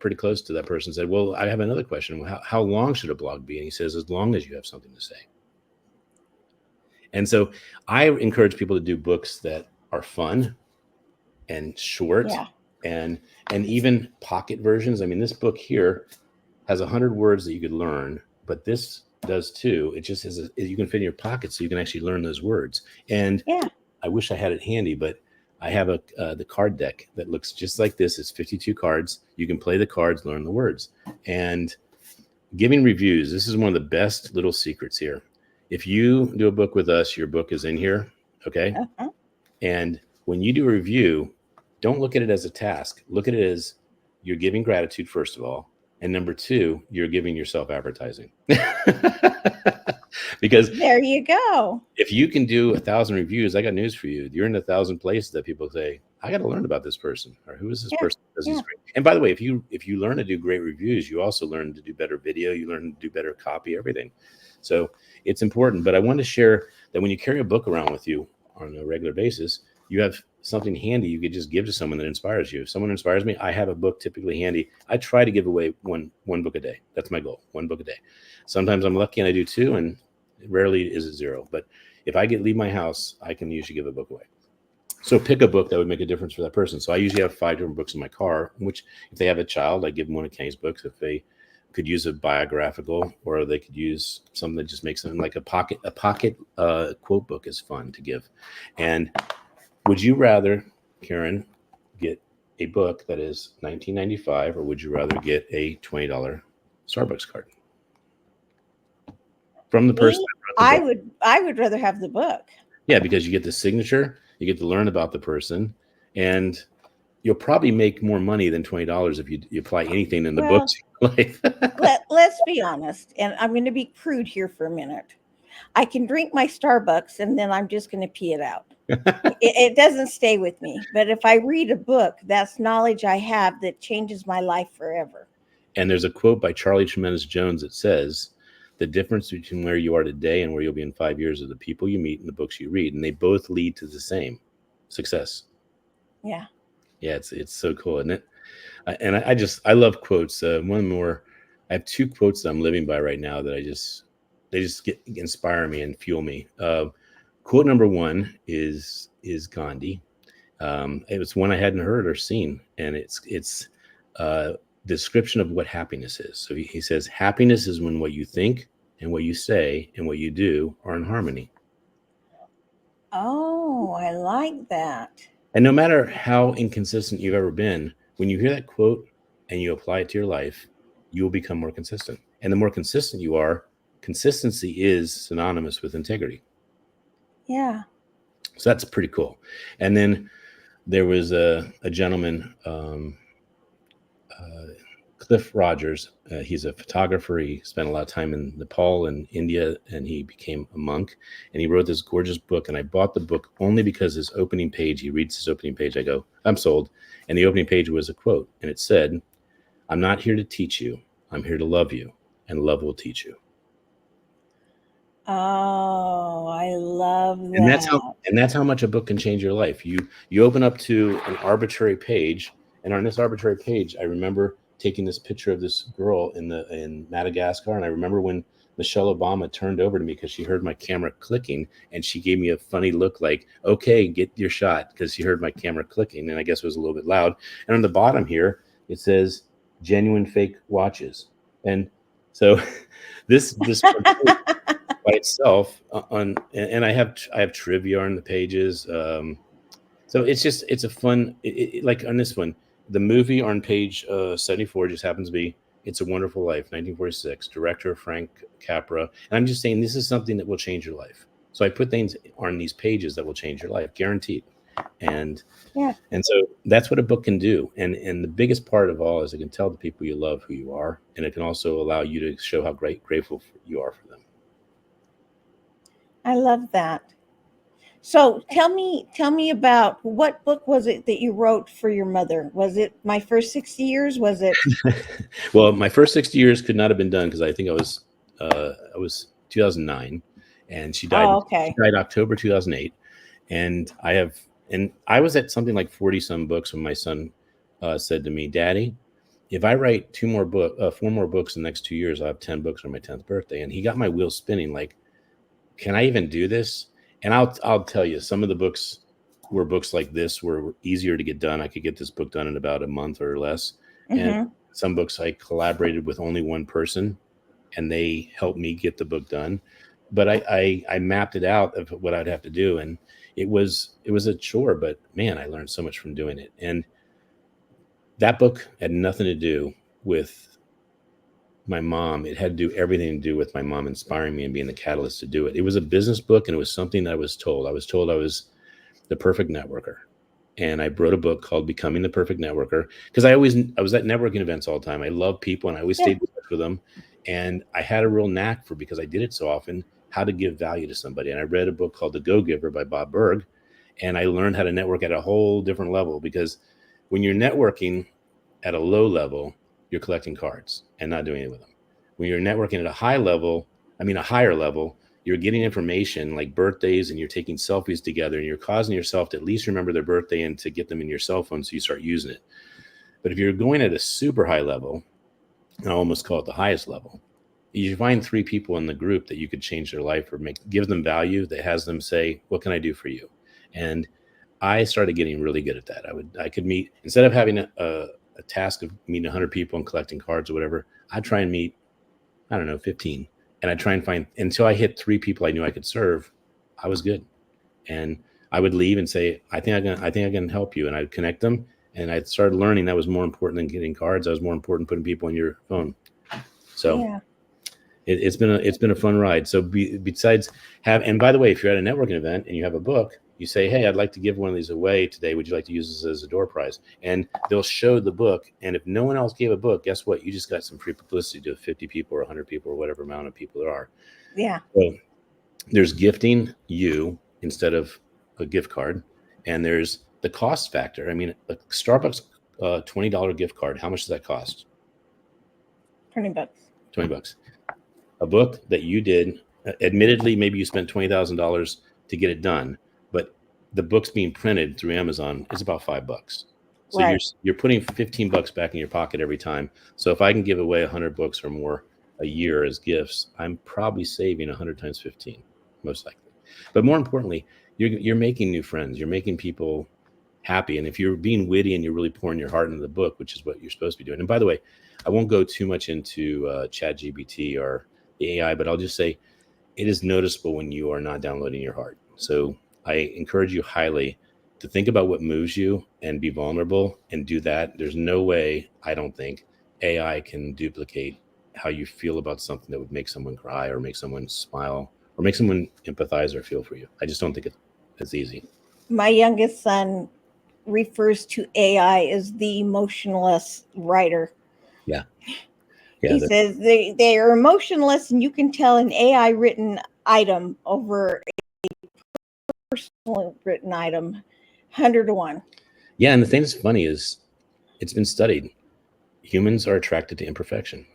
pretty close to that person said, well, I have another question. How long should a blog be? And he says, as long as you have something to say. And so I encourage people to do books that are fun and short, Yeah. and even pocket versions. I mean, this book here has 100 words that you could learn, but this does too. It just has you can fit in your pocket, so you can actually learn those words. And Yeah. I wish I had it handy, but I have the card deck that looks just like this. It's 52 cards. You can play the cards, learn the words. And giving reviews, this is one of the best little secrets here. If you do a book with us, your book is in here, okay? Uh-huh. And when you do a review, don't look at it as a task. Look at it as you're giving gratitude, first of all. And number two, you're giving yourself advertising. Because there you go. If you can do 1,000 reviews, I got news for you. You're in 1,000 places that people say, I got to learn about this person, or who is this person? Because he's great. And by the way, if you learn to do great reviews, you also learn to do better video. You learn to do better copy, everything. So it's important. But I want to share that when you carry a book around with you on a regular basis, you have something handy you could just give to someone that inspires you. If someone inspires me, I have a book typically handy. I try to give away one book a day. That's my goal, 1 book a day. Sometimes I'm lucky and I do 2, and rarely is it 0. But if I leave my house, I can usually give a book away. So pick a book that would make a difference for that person. So I usually have 5 different books in my car, which if they have a child, I give them one of Kenny's books. If they could use a biographical, or they could use something that just makes them like a pocket quote book is fun to give. And would you rather, Karen, get a book that is $19.95, or would you rather get a $20 Starbucks card from the person? I would rather have the book. Yeah, because you get the signature, you get to learn about the person, and you'll probably make more money than $20 if you apply anything in the books. Let's be honest, and I'm going to be crude here for a minute. I can drink my Starbucks and then I'm just going to pee it out. It doesn't stay with me. But if I read a book, that's knowledge I have that changes my life forever. And there's a quote by Charlie Tremendous Jones that says, the difference between where you are today and where you'll be in 5 years are the people you meet and the books you read. And they both lead to the same success. Yeah. Yeah, it's so cool, isn't it? And I love quotes. One more, I have 2 quotes that I'm living by right now that they just inspire me and fuel me. Quote number 1 is Gandhi. It was one I hadn't heard or seen, and it's description of what happiness is. So he says, happiness is when what you think and what you say and what you do are in harmony. Oh, I like that. And no matter how inconsistent you've ever been, when you hear that quote and you apply it to your life, you will become more consistent. And the more consistent you are, consistency is synonymous with integrity. Yeah. So that's pretty cool. And then there was a gentleman, Cliff Rogers. He's a photographer. He spent a lot of time in Nepal and India, and he became a monk. And he wrote this gorgeous book. And I bought the book only because his opening page, he reads his opening page. I go, I'm sold. And the opening page was a quote. And it said, I'm not here to teach you. I'm here to love you. And love will teach you. Oh, I love that. And that's how much a book can change your life. You open up to an arbitrary page. And on this arbitrary page, I remember taking this picture of this girl in Madagascar. And I remember when Michelle Obama turned over to me because she heard my camera clicking, and she gave me a funny look like, okay, get your shot, because she heard my camera clicking, and I guess it was a little bit loud. And on the bottom here, it says genuine fake watches. And so this by itself and I have trivia on the pages. So it's a fun, like on this one, the movie on page 74 just happens to be It's a Wonderful Life, 1946, director Frank Capra. And I'm just saying this is something that will change your life. So I put things on these pages that will change your life, guaranteed. And so that's what a book can do. And the biggest part of all is it can tell the people you love who you are, and it can also allow you to show how grateful you are for them. I love that. So tell me about what book was it that you wrote for your mother? Was it My First 60 Years? Was it? Well, my first 60 years could not have been done because I think I was 2009, and she died. Oh, She okay. died October 2008, and I was at something like 40 some books when my son said to me, "Daddy, if I write four more books in the next 2 years, I'll have 10 books on my 10th birthday." And he got my wheels spinning. Like, can I even do this? And I'll tell you, some of the books were books like this were easier to get done. I could get this book done in about a month or less. And Mm-hmm. some books I collaborated with only one person, and they helped me get the book done. But I mapped it out of what I'd have to do, and it was a chore. But man, I learned so much from doing it. And that book had nothing to do with my mom. It had to do everything to do with my mom inspiring me and being the catalyst to do it. It was a business book, and it was something that I was told. I was told I was the perfect networker. And I wrote a book called Becoming the Perfect Networker because I was at networking events all the time. I love people, and I always Yeah. stayed in touch with them. And I had a real knack for, because I did it so often, how to give value to somebody. And I read a book called The Go-Giver by Bob Berg, and I learned how to network at a whole different level, because when you're networking at a low level, you're collecting cards and not doing it with them. When you're networking at a higher level, you're getting information like birthdays, and you're taking selfies together, and you're causing yourself to at least remember their birthday and to get them in your cell phone so you start using it. But if you're going at a super high level, I almost call it the highest level, you find three people in the group that you could change their life or give them value that has them say, "What can I do for you?" And I started getting really good at that. I could meet, instead of having a task of meeting 100 people and collecting cards or whatever, I'd try and meet, I don't know, 15. And I'd try and find, until I hit three people I knew I could serve, I was good. And I would leave and say, I think I can help you. And I'd connect them. And I started learning that was more important than getting cards. That was more important putting people on your phone. So Yeah. it's been a fun ride. So besides and by the way, if you're at a networking event and you have a book, you say, "Hey, I'd like to give one of these away today. Would you like to use this as a door prize?" And they'll show the book. And if no one else gave a book, guess what? You just got some free publicity to 50 people or 100 people or whatever amount of people there are. Yeah. So there's gifting you instead of a gift card, and there's the cost factor. I mean, a Starbucks $20 gift card, how much does that cost? $20. $20. A book that you did, admittedly, maybe you spent $20,000 to get it done, but the book's being printed through Amazon is about $5. So Right. you're putting $15 back in your pocket every time. So if I can give away 100 books or more a year as gifts, I'm probably saving 100 times 15, most likely. But more importantly, you're making new friends. You're making people happy. And if you're being witty and you're really pouring your heart into the book, which is what you're supposed to be doing. And by the way, I won't go too much into ChatGPT or the AI, but I'll just say it is noticeable when you are not downloading your heart. So I encourage you highly to think about what moves you and be vulnerable and do that. There's no way, I don't think, AI can duplicate how you feel about something that would make someone cry or make someone smile or make someone empathize or feel for you. I just don't think it's easy. My youngest son refers to AI as the emotionless writer. Yeah. He says they are emotionless, and you can tell an AI written item over a personal written item 100 to 1. Yeah. And the thing that's funny is it's been studied. Humans are attracted to imperfection.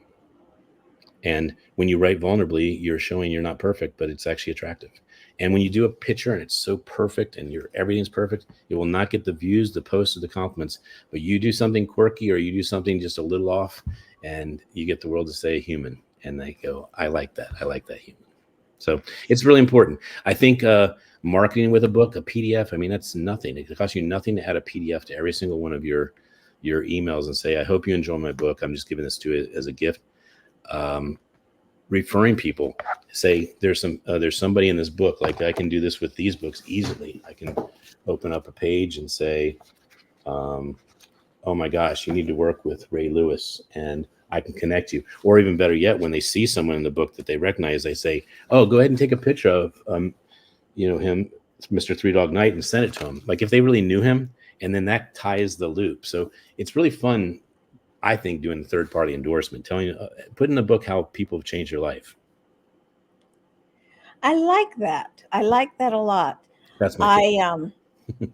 And when you write vulnerably, you're showing you're not perfect, but it's actually attractive. And when you do a picture and it's so perfect and everything's perfect, it will not get the views, the posts, or the compliments. But you do something quirky or you do something just a little off, and you get the world to say human. And they go, I like that. I like that human. So it's really important. I think marketing with a book, a PDF, I mean, that's nothing. It costs you nothing to add a PDF to every single one of your emails and say, I hope you enjoy my book. I'm just giving this to you as a gift. Referring people, say there's somebody in this book, like I can do this with these books easily. I can open up a page and say, oh my gosh, you need to work with Ray Lewis, and I can connect you. Or even better yet, when they see someone in the book that they recognize, they say, oh, go ahead and take a picture of him, Mr. Three Dog Night, and send it to him. Like if they really knew him, and then that ties the loop. So it's really fun, I think, doing the third-party endorsement, telling you, put in the book how people have changed your life. I like that. I like that a lot. That's my favorite.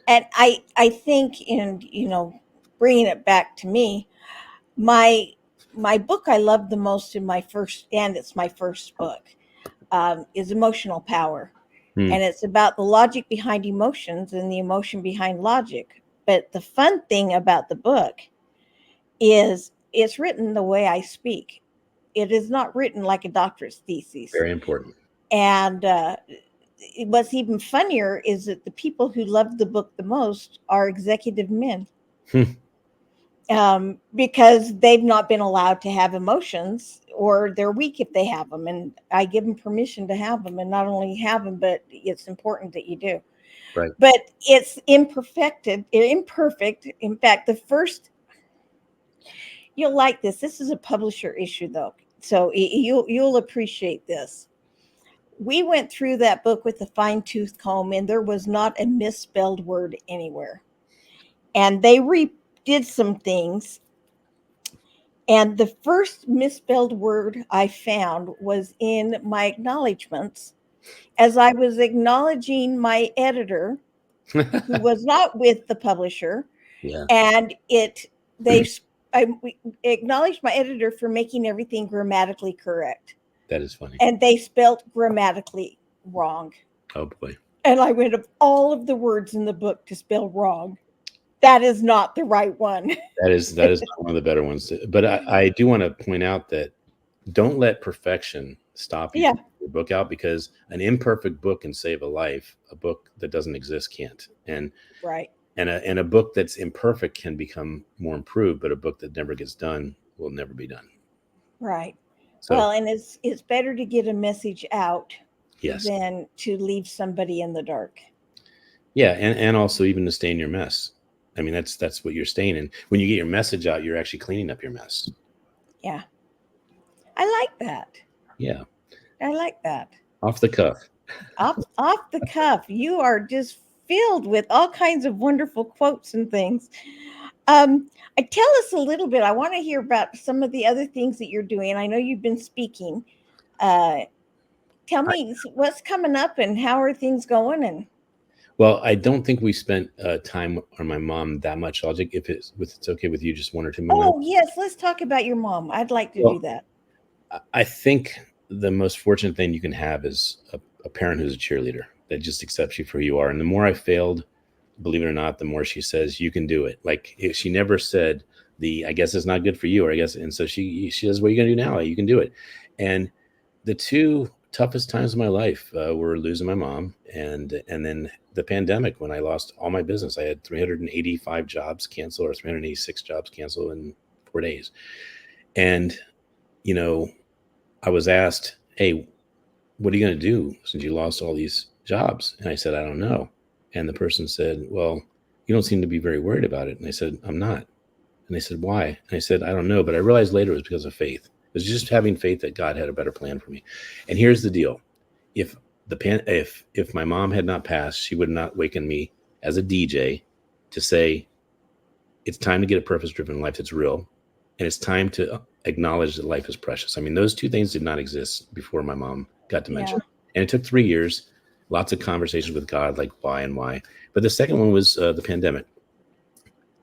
And I think, and bringing it back to me, my book I love the most it's my first book, is Emotional Power. Hmm. And it's about the logic behind emotions and the emotion behind logic. But the fun thing about the book is it's written the way I speak. It is not written like a doctorate thesis. Very important. And what's even funnier is that the people who love the book the most are executive men. Because they've not been allowed to have emotions, or they're weak if they have them. And I give them permission to have them, and not only have them, but it's important that you do. Right. But it's imperfect. In fact, you'll like this. This is a publisher issue, though, so you'll appreciate this. We went through that book with a fine-tooth comb, and there was not a misspelled word anywhere. And they redid some things. And the first misspelled word I found was in my acknowledgments, as I was acknowledging my editor, who was not with the publisher. Yeah. And I acknowledged my editor for making everything grammatically correct. That is funny. And they spelt grammatically wrong. Oh boy. And I went of all of the words in the book to spell wrong, that is not the right one. That is not one of the better ones. But I do want to point out that don't let perfection stop you from getting your book out, because an imperfect book can save a life. A book that doesn't exist can't. And right. And a book that's imperfect can become more improved, but a book that never gets done will never be done. Right. So, well, and it's better to get a message out, yes, than to leave somebody in the dark. Yeah, and also even to stain your mess. I mean, that's what you're staining. When you get your message out, you're actually cleaning up your mess. Yeah. I like that. Yeah. I like that. Off the cuff. Off the cuff. You are just filled with all kinds of wonderful quotes and things. Tell us a little bit. I want to hear about some of the other things that you're doing. I know you've been speaking. Tell me what's coming up and how are things going? And well, I don't think we spent time on my mom that much. I'll just, if it's okay with you, just 1 or 2 minutes. Oh yes, let's talk about your mom. I'd like to do that. I think the most fortunate thing you can have is a parent who's a cheerleader that just accepts you for who you are. And the more I failed, believe it or not, the more she says you can do it. Like she never said I guess it's not good for you, or I guess. And so she says, what are you gonna do now? You can do it. And the two toughest times of my life were losing my mom and then the pandemic, when I lost all my business. I had 385 jobs cancel, or 386 jobs cancel in 4 days. And I was asked, hey, what are you going to do since you lost all these jobs? And I said, I don't know. And the person said, well, you don't seem to be very worried about it. And I said, I'm not. And they said, why? And I said, I don't know. But I realized later it was because of faith. It was just having faith that God had a better plan for me. And here's the deal. If my mom had not passed, she would not waken me as a DJ to say, it's time to get a purpose-driven life that's real. And it's time to acknowledge that life is precious. I mean, those two things did not exist before my mom got dementia. Yeah. And it took 3 years, lots of conversations with God, like why and why. But the second one was the pandemic.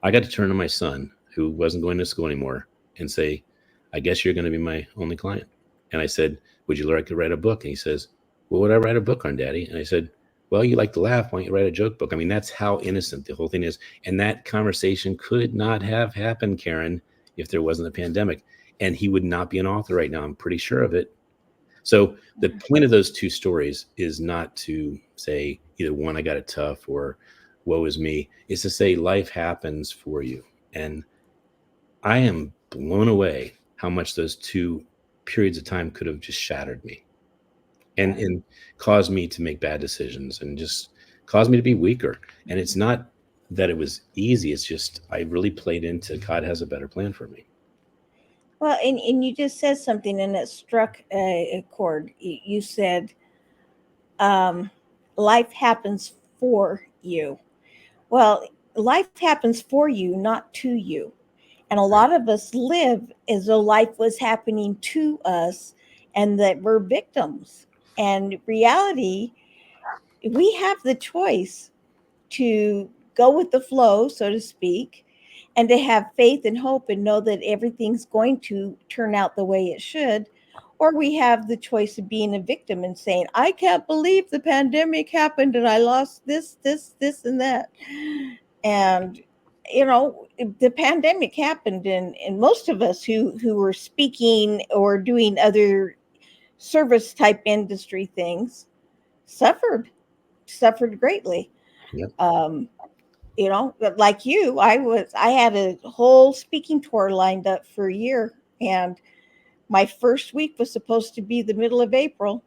I got to turn to my son, who wasn't going to school anymore, and say, I guess you're going to be my only client. And I said, would you like to write a book? And he says, well, would I write a book on, Daddy? And I said, well, you like to laugh. Why don't you write a joke book? I mean, that's how innocent the whole thing is. And that conversation could not have happened, Karen, if there wasn't a pandemic. And he would not be an author right now. I'm pretty sure of it. So the point of those two stories is not to say either one, I got it tough, or woe is me. It's to say life happens for you. And I am blown away how much those two periods of time could have just shattered me and caused me to make bad decisions and just caused me to be weaker. And it's not that it was easy. It's just I really played into God has a better plan for me. Well, and you just said something and it struck a chord. You said, life happens for you. Well, life happens for you, not to you. And a lot of us live as though life was happening to us and that we're victims. And reality, we have the choice to go with the flow, so to speak, and to have faith and hope and know that everything's going to turn out the way it should. Or we have the choice of being a victim and saying, I can't believe the pandemic happened and I lost this, and that. And, the pandemic happened, and most of us who were speaking or doing other service type industry things suffered greatly. Yep. Like you, I had a whole speaking tour lined up for a year, and my first week was supposed to be the middle of April,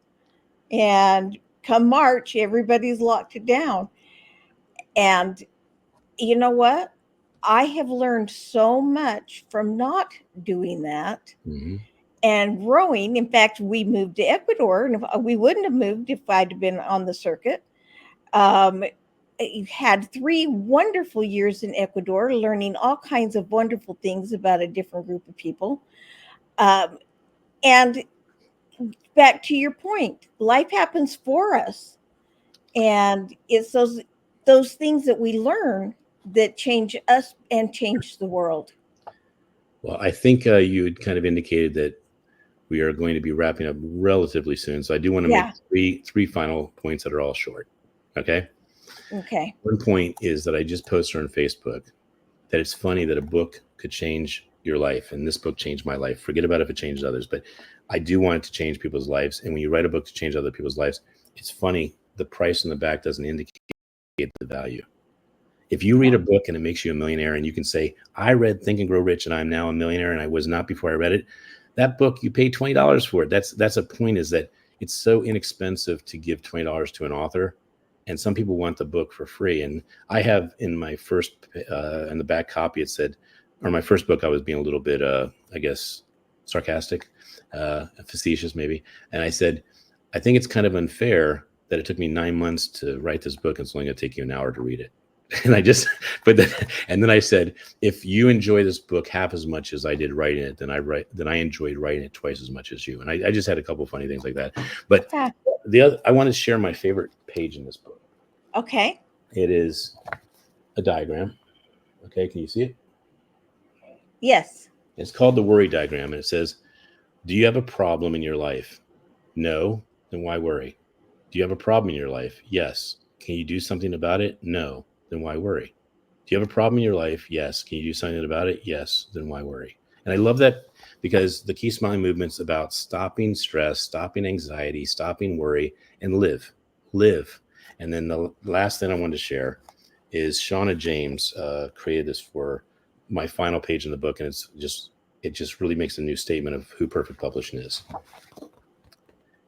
and come March, everybody's locked it down. And you know what? I have learned so much from not doing that Mm-hmm. and growing. In fact, we moved to Ecuador, and we wouldn't have moved if I'd been on the circuit. Had 3 wonderful years in Ecuador, learning all kinds of wonderful things about a different group of people. And back to your point, life happens for us, and it's those things that we learn that change us and change the world. Well, I think you had kind of indicated that we are going to be wrapping up relatively soon. So I do want to Yeah. make three final points that are all short. Okay. Okay. One point is that I just posted on Facebook that it's funny that a book could change your life. And this book changed my life. Forget about if it changed others, but I do want it to change people's lives. And when you write a book to change other people's lives, it's funny. The price on the back doesn't indicate the value. If you read a book and it makes you a millionaire and you can say, I read Think and Grow Rich and I'm now a millionaire and I was not before I read it, that book, you paid $20 for it. That's a point, is that it's so inexpensive to give $20 to an author. And some people want the book for free. And I have in my first, in the back copy, it said, or my first book, I was being a little bit, I guess, sarcastic, facetious maybe. And I said, I think it's kind of unfair that it took me 9 months to write this book and it's only going to take you an hour to read it. And I just, and then I said, if you enjoy this book half as much as I did writing it, then I enjoyed writing it twice as much as you. And I just had a couple of funny things like that. But I want to share my favorite page in this book. Okay. It is a diagram. Okay. Can you see it? Yes. It's called the worry diagram. And it says, do you have a problem in your life? No. Then why worry? Do you have a problem in your life? Yes. Can you do something about it? No. Then why worry? Do you have a problem in your life? Yes. Can you do something about it? Yes. Then why worry? And I love that, because the Key Smiley movement's about stopping stress, stopping anxiety, stopping worry, and live. And then the last thing I wanted to share is Shauna James created this for my final page in the book, and it just really makes a new statement of who Perfect Publishing is.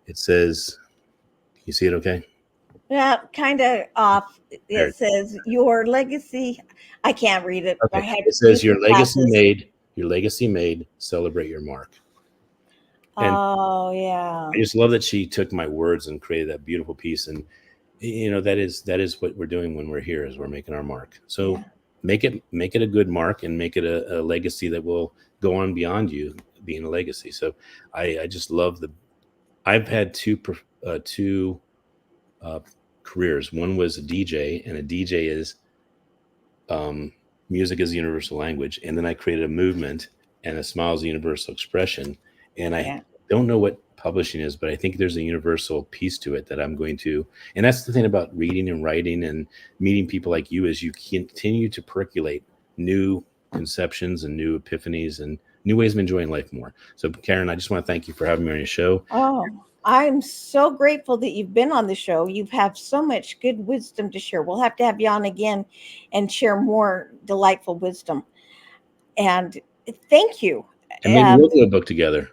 It says, can you see it okay? Yeah, kind of off. It says your legacy. I can't read it. Okay. It says your legacy made, celebrate your mark. And oh yeah. I just love that she took my words and created that beautiful piece. And that is what we're doing when we're here, is we're making our mark. So make it a good mark, and make it a legacy that will go on beyond you being a legacy. So I just love I've had two careers. One was a DJ, and a DJ is music is a universal language. And then I created a movement, and a smile is a universal expression. And I don't know what publishing is, but I think there's a universal piece to it that I'm going to. And that's the thing about reading and writing and meeting people like you, is you continue to percolate new conceptions and new epiphanies and new ways of enjoying life more. So Karen, I just want to thank you for having me on your show. Oh, I'm so grateful that you've been on the show. You have so much good wisdom to share. We'll have to have you on again and share more delightful wisdom. And thank you. And maybe we'll do a book together.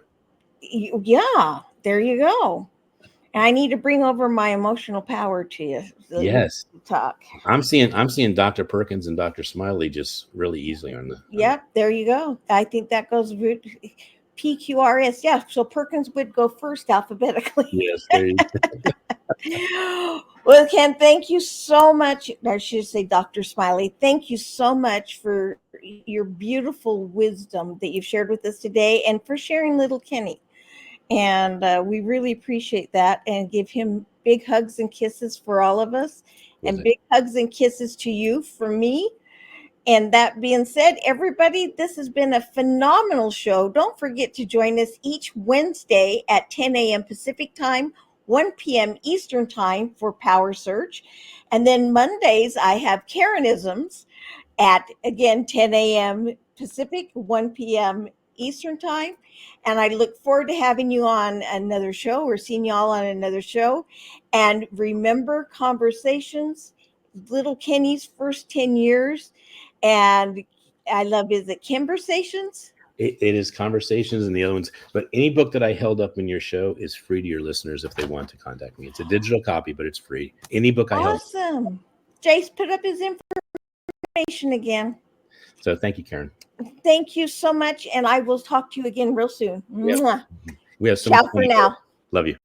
Yeah, there you go. And I need to bring over my emotional power to you. So yes. Talk. I'm seeing Dr. Perkins and Dr. Smiley just really easily on the. Yep, there you go. I think that goes PQRS. Yeah, so Perkins would go first alphabetically. Yes, there you go. Well, Ken, thank you so much. I should say Dr. Smiley. Thank you so much for your beautiful wisdom that you've shared with us today, and for sharing little Kenny. And we really appreciate that, and give him big hugs and kisses for all of us, and big hugs and kisses to you from me. And that being said, everybody, this has been a phenomenal show. Don't forget to join us each Wednesday at 10 a.m. Pacific time, 1 p.m. Eastern time for Power Search. And then Mondays, I have Karenisms at, again, 10 a.m. Pacific, 1 p.m. Eastern time. And I look forward to having you on another show, or seeing y'all on another show. And remember, conversations, little Kenny's first 10 years. And I love, is it Conversations? It is Conversations and the other ones. But any book that I held up in your show is free to your listeners if they want to contact me. It's a digital copy, but it's free. Any book I held. Awesome. Jace put up his information again. So thank you, Karen. Thank you so much. And I will talk to you again real soon. Yep. Mwah. We have some. Ciao for now. Love you.